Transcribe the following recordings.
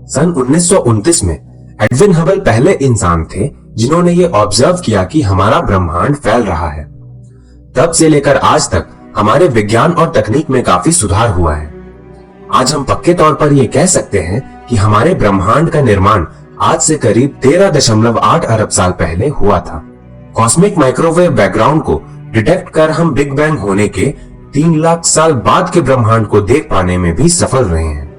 सन 1929 में Edwin Hubble पहले इंसान थे जिन्होंने ये ऑब्जर्व किया कि हमारा ब्रह्मांड फैल रहा है। तब से लेकर आज तक हमारे विज्ञान और तकनीक में काफी सुधार हुआ है। आज हम पक्के तौर पर यह कह सकते हैं कि हमारे ब्रह्मांड का निर्माण आज से करीब 13.8 अरब साल पहले हुआ था। कॉस्मिक माइक्रोवेव बैकग्राउंड को डिटेक्ट कर हम बिग बैंग होने के 3 लाख साल बाद के ब्रह्मांड को देख पाने में भी सफल रहे हैं।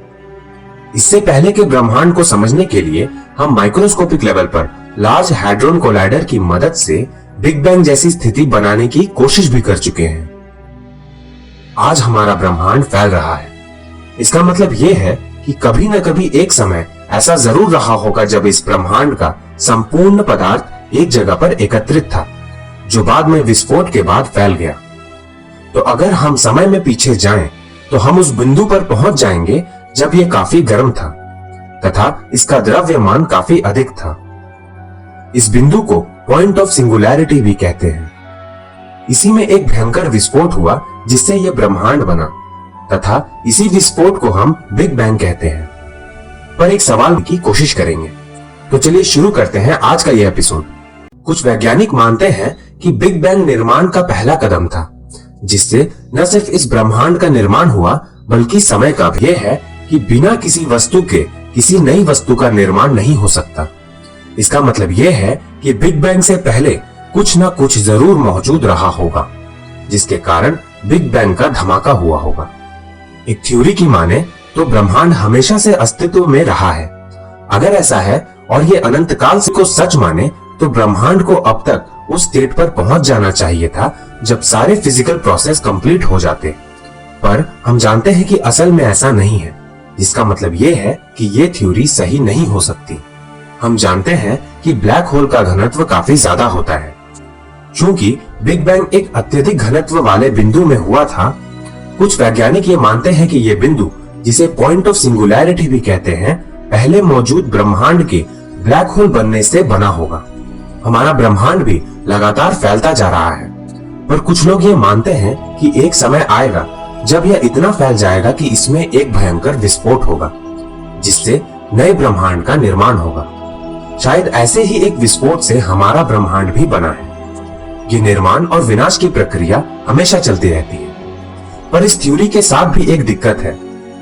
इससे पहले के ब्रह्मांड को समझने के लिए हम माइक्रोस्कोपिक लेवल पर लार्ज हैड्रॉन कोलाइडर की मदद से बिग बैंग जैसी स्थिति बनाने की कोशिश भी कर चुके हैं। आज हमारा ब्रह्मांड फैल रहा है। इसका मतलब यह है कि कभी न कभी एक समय ऐसा जरूर रहा होगा जब इस ब्रह्मांड का संपूर्ण पदार्थ एक जगह पर एकत्रित था, जो बाद में विस्फोट के बाद फैल गया। तो अगर हम समय में पीछे जाएं, तो हम उस बिंदु पर पहुंच जाएंगे जब यह काफी गर्म था तथा इसका द्रव्यमान काफी अधिक था। इस बिंदु को पॉइंट ऑफ सिंगुलैरिटी भी कहते हैं। इसी में एक भयंकर विस्फोट हुआ जिससे यह ब्रह्मांड बना तथा इसी विस्फोट को हम बिग बैंग कहते हैं। पर एक सवाल की कोशिश करेंगे, तो चलिए शुरू करते हैं आज का यह एपिसोड। कुछ वैज्ञानिक मानते हैं कि बिग बैंग निर्माण का पहला कदम था, जिससे न सिर्फ इस ब्रह्मांड का निर्माण हुआ बल्कि समय का भी। यह है कि बिना किसी वस्तु के किसी नई वस्तु का निर्माण नहीं हो सकता। इसका मतलब यह है कि बिग बैंग से पहले कुछ न कुछ जरूर मौजूद रहा होगा, जिसके कारण बिग बैंग का धमाका हुआ होगा। एक थ्योरी की माने तो ब्रह्मांड हमेशा से अस्तित्व में रहा है। अगर ऐसा है और ये अनंत काल को सच माने, तो ब्रह्मांड को अब तक उस स्टेट पर पहुंच जाना चाहिए था जब सारे फिजिकल प्रोसेस कंप्लीट हो जाते। पर हम जानते हैं कि असल में ऐसा नहीं है, जिसका मतलब ये है कि ये थ्योरी सही नहीं हो सकती। हम जानते हैं कि ब्लैक होल का घनत्व काफी ज्यादा होता है। चूंकि बिग बैंग एक अत्यधिक घनत्व वाले बिंदु में हुआ था, कुछ वैज्ञानिक ये मानते हैं कि यह बिंदु, जिसे पॉइंट ऑफ सिंगुलैरिटी भी कहते हैं, पहले मौजूद ब्रह्मांड के ब्लैक होल बनने से बना होगा। हमारा ब्रह्मांड भी लगातार फैलता जा रहा है, पर कुछ लोग ये मानते हैं कि एक समय आएगा जब यह इतना फैल जाएगा कि इसमें एक भयंकर विस्फोट होगा, जिससे नए ब्रह्मांड का निर्माण होगा। शायद ऐसे ही एक विस्फोट से हमारा ब्रह्मांड भी बना है। ये निर्माण और विनाश की प्रक्रिया हमेशा चलती रहती है। पर इस थ्योरी के साथ भी एक दिक्कत है।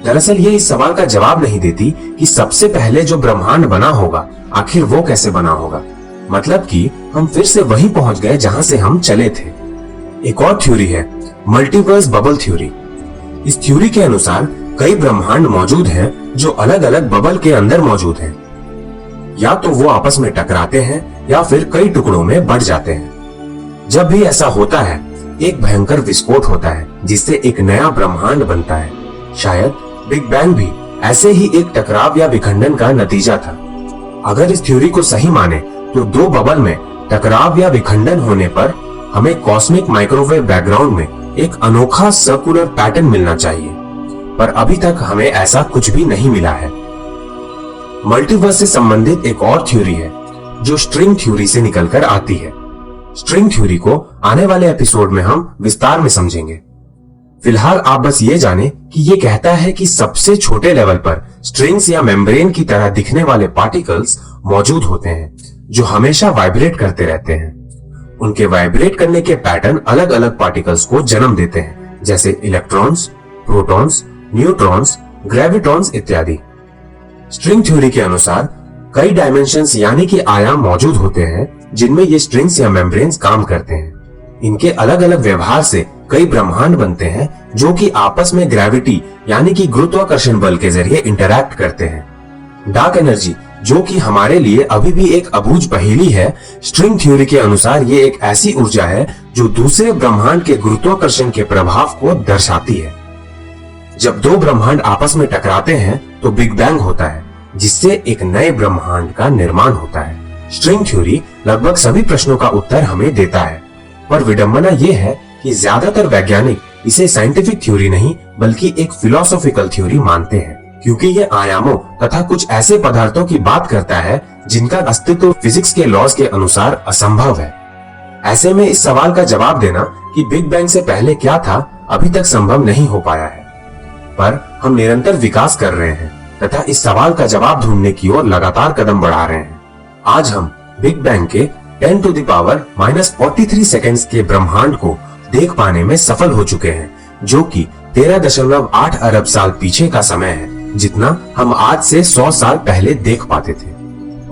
दरअसल ये इस सवाल का जवाब नहीं देती कि सबसे पहले जो ब्रह्मांड बना होगा, आखिर वो कैसे बना होगा। मतलब कि हम फिर से वहीं पहुंच गए जहां से हम चले थे। एक और थ्योरी है मल्टीवर्स बबल थ्योरी। इस थ्योरी के अनुसार कई ब्रह्मांड मौजूद हैं जो अलग अलग बबल के अंदर मौजूद हैं। या तो वो आपस में टकराते हैं या फिर कई टुकड़ों में बढ़ जाते हैं। जब भी ऐसा होता है, एक भयंकर विस्फोट होता है जिससे एक नया ब्रह्मांड बनता है। शायद बिग बैंग भी ऐसे ही एक टकराव या विखंडन का नतीजा था। अगर इस थ्योरी को सही माने, तो दो बबल में टकराव या विखंडन होने पर हमें कॉस्मिक माइक्रोवेव बैकग्राउंड में एक अनोखा सर्कुलर पैटर्न मिलना चाहिए, पर अभी तक हमें ऐसा कुछ भी नहीं मिला है। मल्टीवर्स से संबंधित एक और थ्योरी है जो स्ट्रिंग थ्योरी से निकलकर आती है। स्ट्रिंग थ्योरी को आने वाले एपिसोड में हम विस्तार में समझेंगे। फिलहाल आप बस ये जाने कि ये कहता है कि सबसे छोटे लेवल पर स्ट्रिंग्स या मेम्ब्रेन की तरह दिखने वाले पार्टिकल्स मौजूद होते हैं जो हमेशा वाइब्रेट करते रहते हैं। उनके वाइब्रेट करने के पैटर्न अलग अलग पार्टिकल्स को जन्म देते हैं, जैसे इलेक्ट्रॉन्स, प्रोटॉन्स, न्यूट्रॉन्स, ग्रेविटॉन्स इत्यादि। स्ट्रिंग थ्योरी के अनुसार कई डायमेंशंस यानी कि आयाम मौजूद होते हैं जिनमें ये स्ट्रिंग्स या मेम्ब्रेन्स काम करते हैं। इनके अलग अलग व्यवहार से कई ब्रह्मांड बनते हैं जो कि आपस में ग्रेविटी यानी कि गुरुत्वाकर्षण बल के जरिए इंटरैक्ट करते हैं। डार्क एनर्जी, जो कि हमारे लिए अभी भी एक अबूझ पहेली है, स्ट्रिंग थ्योरी के अनुसार ये एक ऐसी ऊर्जा है जो दूसरे ब्रह्मांड के गुरुत्वाकर्षण के प्रभाव को दर्शाती है। जब दो ब्रह्मांड आपस में टकराते हैं तो बिग बैंग होता है, जिससे एक नए ब्रह्मांड का निर्माण होता है। स्ट्रिंग थ्योरी लगभग सभी प्रश्नों का उत्तर हमें देता है, पर विडंबना यह है कि ज्यादातर वैज्ञानिक इसे साइंटिफिक थ्योरी नहीं बल्कि एक फिलोसॉफिकल थ्योरी मानते हैं, क्योंकि ये आयामों तथा कुछ ऐसे पदार्थों की बात करता है जिनका अस्तित्व फिजिक्स के लॉज के अनुसार असंभव है। ऐसे में इस सवाल का जवाब देना कि बिग बैंग से पहले क्या था अभी तक संभव नहीं हो पाया है, पर हम निरंतर विकास कर रहे हैं तथा इस सवाल का जवाब ढूंढने की ओर लगातार कदम बढ़ा रहे हैं। आज हम बिग बैंग के 10 to the power -43 सेकेंड्स के ब्रह्मांड को देख पाने में सफल हो चुके हैं, जो कि 13.8 अरब साल पीछे का समय है, जितना हम आज से 100 साल पहले देख पाते थे।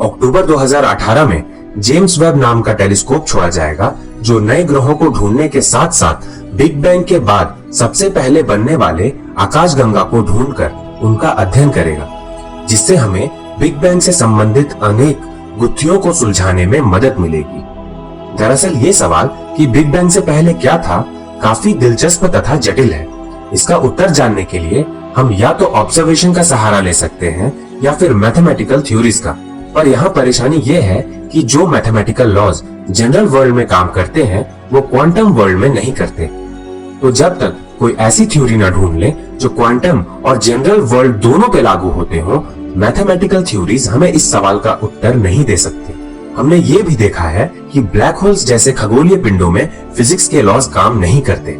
अक्टूबर 2018 में जेम्स वेब नाम का टेलीस्कोप छोड़ा जाएगा, जो नए ग्रहों को ढूंढने के साथ साथ बिग बैंग के बाद सबसे पहले बनने वाले आकाशगंगा को ढूंढकर उनका अध्ययन करेगा, जिससे हमें बिग बैंग से संबंधित अनेक गुत्थियों को सुलझाने में मदद मिलेगी। दरअसल ये सवाल कि बिग बैंग से पहले क्या था, काफी दिलचस्प तथा जटिल है। इसका उत्तर जानने के लिए हम या तो ऑब्जर्वेशन का सहारा ले सकते हैं या फिर मैथमेटिकल थ्योरीज का। पर यहाँ परेशानी ये है कि जो मैथमेटिकल लॉज जनरल वर्ल्ड में काम करते हैं, वो क्वांटम वर्ल्ड में नहीं करते। तो जब तक कोई ऐसी थ्योरी न ढूंढ ले जो क्वांटम और जनरल वर्ल्ड दोनों पे लागू होते हो, मैथमेटिकल थ्योरीज हमें इस सवाल का उत्तर नहीं दे सकते। हमने ये भी देखा है कि ब्लैक होल्स जैसे खगोलीय पिंडों में फिजिक्स के लॉज काम नहीं करते।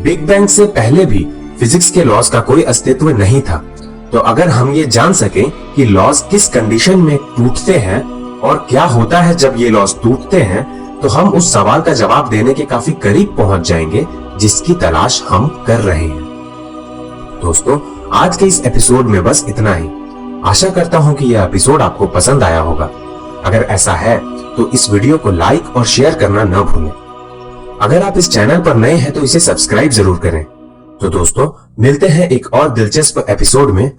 बिग बैंग से पहले भी फिजिक्स के लॉज का कोई अस्तित्व नहीं था। तो अगर हम ये जान सकें कि लॉज किस कंडीशन में टूटते हैं और क्या होता है जब ये लॉज टूटते हैं, तो हम उस सवाल का जवाब देने के काफी करीब पहुंच जाएंगे, जिसकी तलाश हम कर रहे हैं। दोस्तों, आज के इस एपिसोड में बस इतना ही। आशा करता हूं कि यह एपिसोड आपको पसंद आया होगा। अगर ऐसा है तो इस वीडियो को लाइक और शेयर करना न भूलें। अगर आप इस चैनल पर नए हैं तो इसे सब्सक्राइब जरूर करें। तो दोस्तों, मिलते हैं एक और दिलचस्प एपिसोड में।